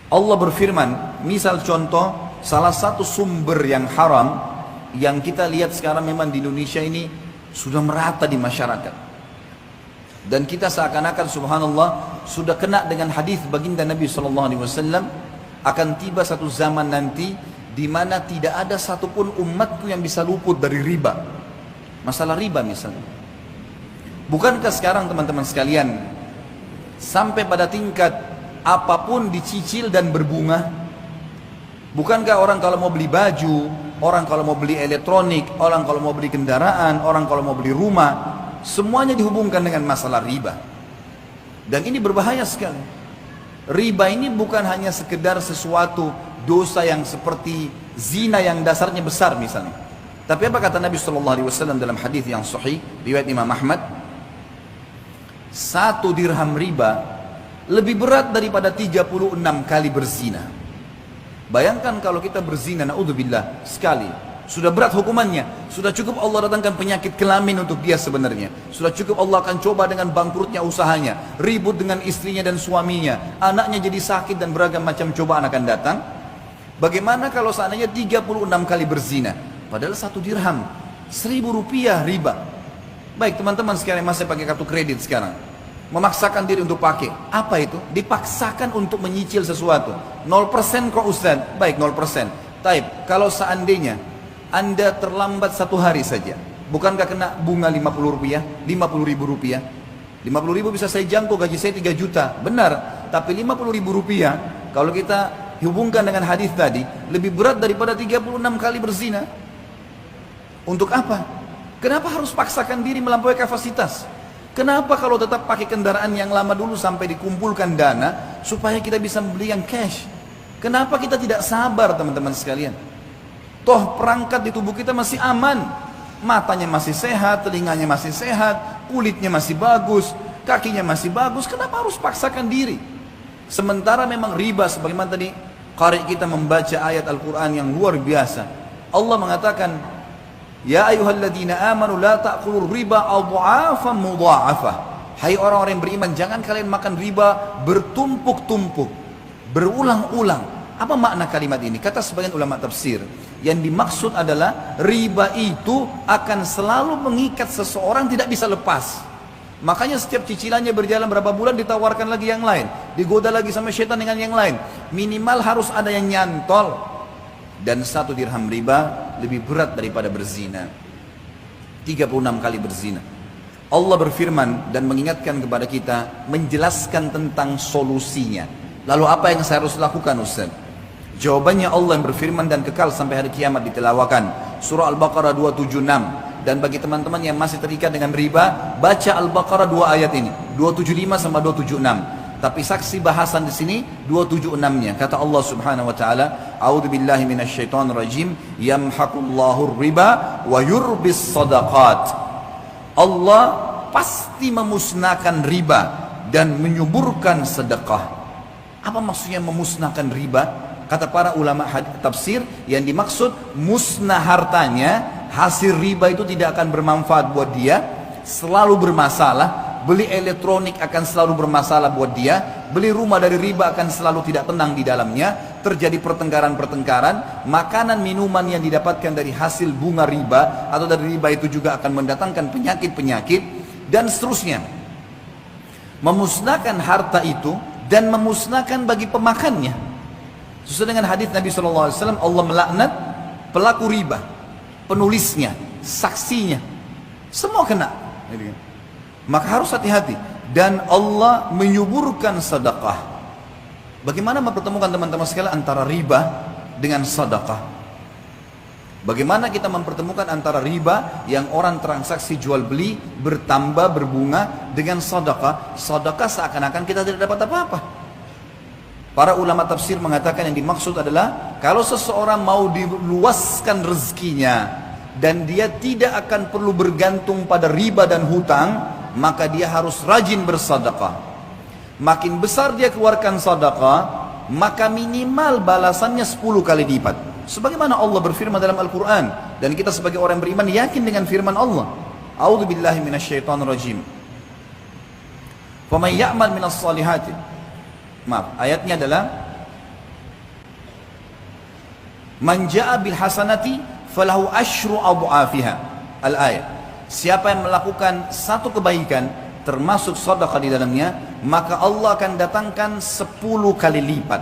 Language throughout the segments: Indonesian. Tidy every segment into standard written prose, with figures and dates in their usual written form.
Allah berfirman, misal contoh, salah satu sumber yang haram yang kita lihat sekarang memang di Indonesia ini sudah merata di masyarakat. Dan kita seakan-akan subhanallah sudah kena dengan hadis baginda Nabi SAW, akan tiba satu zaman nanti di mana tidak ada satupun umatku yang bisa luput dari riba. Masalah riba misalnya. Bukankah sekarang teman-teman sekalian sampai pada tingkat apapun dicicil dan berbunga? Bukankah orang kalau mau beli baju, orang kalau mau beli elektronik, orang kalau mau beli kendaraan, orang kalau mau beli rumah, semuanya dihubungkan dengan masalah riba. Dan ini berbahaya sekali. Riba ini bukan hanya sekedar sesuatu dosa yang seperti zina yang dasarnya besar misalnya. Tapi apa kata Nabi SAW dalam hadis yang sahih riwayat Imam Ahmad? 1 dirham riba lebih berat daripada 36 kali berzina. Bayangkan kalau kita berzina, naudzubillah, sekali, sudah berat hukumannya. Sudah cukup Allah datangkan penyakit kelamin untuk dia sebenarnya. Sudah cukup Allah akan coba dengan bangkrutnya usahanya, ribut dengan istrinya dan suaminya, anaknya jadi sakit dan beragam macam cobaan akan datang. Bagaimana kalau seandainya 36 kali berzina? Padahal 1 dirham, 1.000 rupiah riba. Baik teman-teman sekalian, masih pakai kartu kredit sekarang, memaksakan diri untuk pakai. Apa itu? Dipaksakan untuk menyicil sesuatu. 0% kok Ustaz? Baik 0%. Taib, kalau seandainya Anda terlambat 1 hari saja, bukankah kena bunga 50 rupiah? 50 ribu rupiah? 50 ribu bisa saya jangkau, gaji saya 3 juta. Benar, tapi 50 ribu rupiah kalau kita hubungkan dengan hadis tadi, lebih berat daripada 36 kali berzina. Untuk apa? Kenapa harus paksakan diri melampaui kapasitas? Kenapa kalau tetap pakai kendaraan yang lama dulu sampai dikumpulkan dana supaya kita bisa membeli yang cash? Kenapa kita tidak sabar teman-teman sekalian? Toh perangkat di tubuh kita masih aman. Matanya masih sehat, telinganya masih sehat, kulitnya masih bagus, kakinya masih bagus. Kenapa harus paksakan diri? Sementara memang riba, sebagaimana tadi qari kita membaca ayat Al-Quran yang luar biasa. Allah mengatakan, ya ayyuhalladzina amanu la ta'kulur riba adha'afan mudha'afah. Hai orang-orang yang beriman, jangan kalian makan riba bertumpuk-tumpuk, berulang-ulang. Apa makna kalimat ini? Kata sebagian ulama tafsir, yang dimaksud adalah riba itu akan selalu mengikat seseorang, tidak bisa lepas. Makanya setiap cicilannya berjalan berapa bulan ditawarkan lagi yang lain, digoda lagi sama syaitan dengan yang lain. Minimal harus ada yang nyantol. Dan 1 dirham riba lebih berat daripada berzina. 36 kali berzina. Allah berfirman dan mengingatkan kepada kita, menjelaskan tentang solusinya. Lalu apa yang saya harus lakukan Ustaz? Jawabannya Allah yang berfirman dan kekal sampai hari kiamat ditelawakan. Surah Al-Baqarah 276. Dan bagi teman-teman yang masih terikat dengan riba, baca Al-Baqarah 2 ayat ini, 275 sama 276. Tapi saksi bahasan di sini 276-nya. Kata Allah Subhanahu wa taala, "A'udzubillahi minasyaitonir rajim, yamhaqullahu riba wa yurbis shadaqat." Allah pasti memusnahkan riba dan menyuburkan sedekah. Apa maksudnya memusnahkan riba? Kata para ulama tafsir, yang dimaksud musnah hartanya, hasil riba itu tidak akan bermanfaat buat dia, selalu bermasalah. Beli elektronik akan selalu bermasalah buat dia, beli rumah dari riba akan selalu tidak tenang di dalamnya, terjadi pertengkaran-pertengkaran, makanan minuman yang didapatkan dari hasil bunga riba atau dari riba itu juga akan mendatangkan penyakit-penyakit dan seterusnya. Memusnahkan harta itu dan memusnahkan bagi pemakannya. Sesuai dengan hadis Nabi SAW, Allah melaknat pelaku riba, penulisnya, saksinya, semua kena. Maka harus hati-hati. Dan Allah menyuburkan sedekah. Bagaimana mempertemukan teman-teman sekalian antara riba dengan sedekah? Bagaimana kita mempertemukan antara riba yang orang transaksi jual beli bertambah berbunga dengan sedekah? Sedekah seakan-akan kita tidak dapat apa-apa. Para ulama tafsir mengatakan yang dimaksud adalah kalau seseorang mau diluaskan rezekinya dan dia tidak akan perlu bergantung pada riba dan hutang, maka dia harus rajin bersedekah. Makin besar dia keluarkan sedekah, maka minimal balasannya 10 kali lipat. Sebagaimana Allah berfirman dalam Al-Quran, dan kita sebagai orang beriman yakin dengan firman Allah. A'udzubillahi minasyaitonirrajim. Faman ya'mal minas salihati. Maaf, ayatnya adalah Man ja'a bil hasanati falahu asyru adhafiha. Al-ayat. Siapa yang melakukan satu kebaikan termasuk sedekah di dalamnya, maka Allah akan datangkan 10 kali lipat.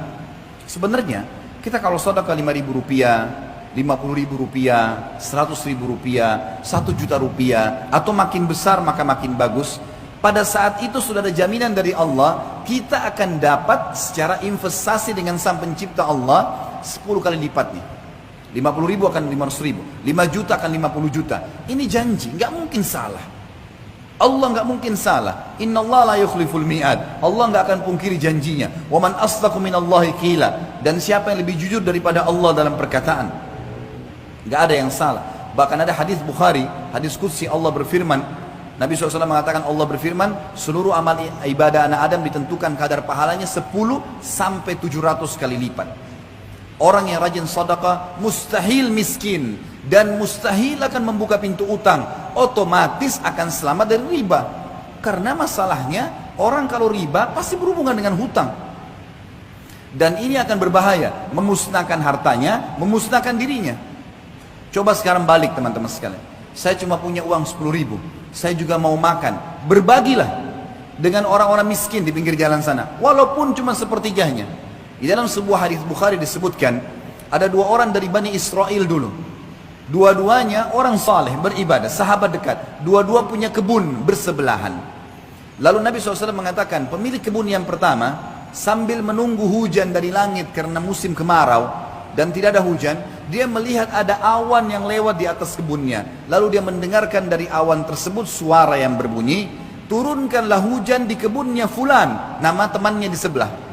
Sebenarnya kita kalau sedekah 5.000 rupiah, 50.000 rupiah, 100.000 rupiah, 1 juta rupiah, atau makin besar maka makin bagus. Pada saat itu sudah ada jaminan dari Allah, kita akan dapat secara investasi dengan Sang Pencipta Allah 10 kali lipatnya. 50.000 akan 500.000, 5 juta akan 50 juta. Ini janji, nggak mungkin salah. Allah nggak mungkin salah. Inna Allah la yukhliful mi'ad. Allah nggak akan pungkiri janjinya. Wa man asdaqu minallahi qila. Dan siapa yang lebih jujur daripada Allah dalam perkataan? Nggak ada yang salah. Bahkan ada hadis Bukhari, hadis qudsi, Allah berfirman, Nabi SAW mengatakan, Allah berfirman, seluruh amal ibadah anak Adam ditentukan kadar pahalanya 10 sampai 700 kali lipat. Orang yang rajin sedekah mustahil miskin dan mustahil akan membuka pintu utang, otomatis akan selamat dari riba. Karena masalahnya orang kalau riba pasti berhubungan dengan hutang. Dan ini akan berbahaya, memusnahkan hartanya, memusnahkan dirinya. Coba sekarang balik teman-teman sekalian. Saya cuma punya uang 10.000, saya juga mau makan. Berbagilah dengan orang-orang miskin di pinggir jalan sana, walaupun cuma sepertiganya. Di dalam sebuah hadis Bukhari disebutkan, ada 2 orang dari Bani Israel dulu. Dua-duanya orang saleh, beribadah, sahabat dekat. Dua-dua punya kebun bersebelahan. Lalu Nabi SAW mengatakan, pemilik kebun yang pertama, sambil menunggu hujan dari langit karena musim kemarau, dan tidak ada hujan, dia melihat ada awan yang lewat di atas kebunnya. Lalu dia mendengarkan dari awan tersebut suara yang berbunyi, turunkanlah hujan di kebunnya fulan, nama temannya di sebelah.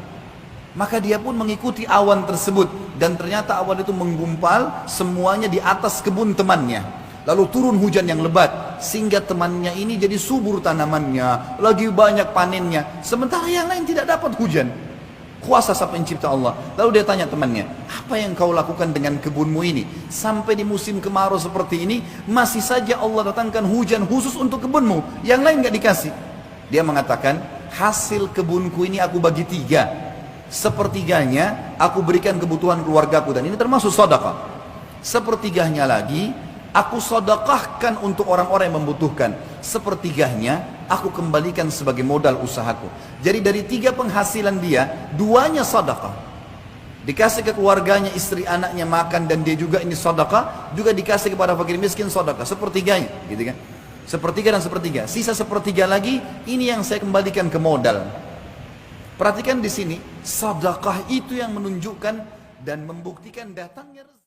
Maka dia pun mengikuti awan tersebut, dan ternyata awan itu menggumpal semuanya di atas kebun temannya. Lalu turun hujan yang lebat, sehingga temannya ini jadi subur tanamannya, lagi banyak panennya, sementara yang lain tidak dapat hujan. Kuasa Sang Pencipta Allah. Lalu dia tanya temannya, apa yang kau lakukan dengan kebunmu ini? Sampai di musim kemarau seperti ini, masih saja Allah datangkan hujan khusus untuk kebunmu, yang lain gak dikasih. Dia mengatakan, hasil kebunku ini aku bagi 3. Sepertiganya aku berikan kebutuhan keluargaku, dan ini termasuk sedekah. Sepertiganya lagi aku sedekahkan untuk orang-orang yang membutuhkan. Sepertiganya aku kembalikan sebagai modal usahaku. Jadi dari 3 penghasilan dia, 2-nya sedekah. Dikasih ke keluarganya, istri anaknya makan, dan dia juga ini sedekah, juga dikasih kepada fakir miskin sedekah. Sepertiganya, gitu kan? Sepertiga dan sepertiga. Sisa sepertiga lagi, ini yang saya kembalikan ke modal. Perhatikan di sini, sedekah itu yang menunjukkan dan membuktikan datangnya rezeki.